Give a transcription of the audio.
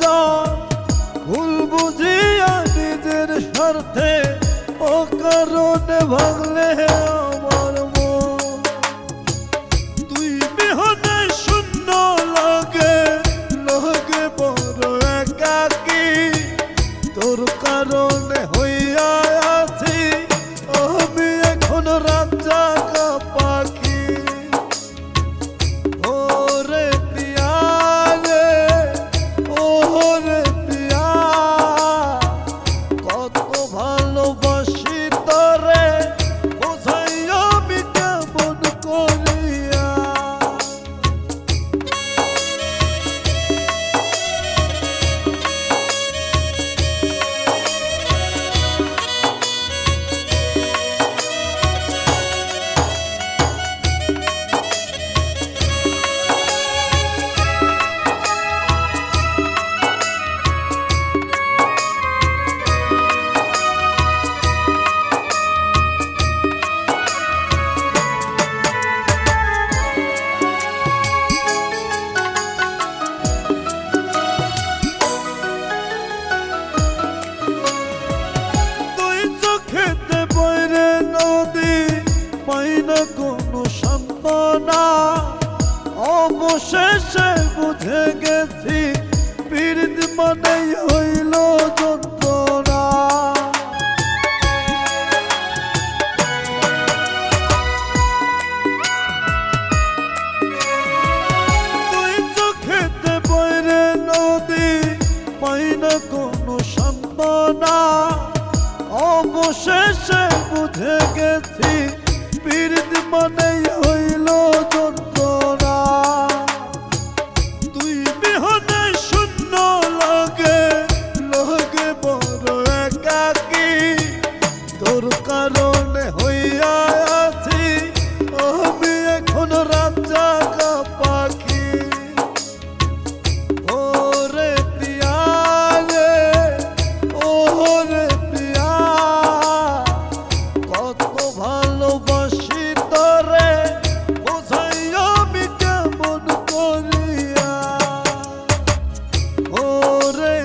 জান ভুল বুঝিয়া নিজের স্বার্থে অকারণে ভাঙলে আমার মন। তুই বিহনে শূন্য লাগে লাগে বড় একাকী, তোর কারণে হইয়া আছি আমি এখন রাত জাগা পাখি। ওরে পিয়া রে ওরে পিয়া, কত ভালোবাসি তোরে বোঝাই আমি কেমন করিয়া। কোনো সান্ত্বনা অবশেষে বুঝে গেছি পীড়িত মানেই হইল যন্ত্রণা। তুই চোখেতে বইরে নদী পাই না কোনো সান্ত্বনা অবশেষে বুঝে গেছি পীড়িত মানেই হইল যন্ত্রণা। তুই বিহনে শূন্য লাগে লাগে বড় একাকী, তোর কারণে হইয়া আছি আমি এখন রাত জাগা পাখি। ওরে পিয়া রে ওরে পিয়া, কত ভালোবাসি তোরে বোঝাই আমি কেমন করিয়া। ওরে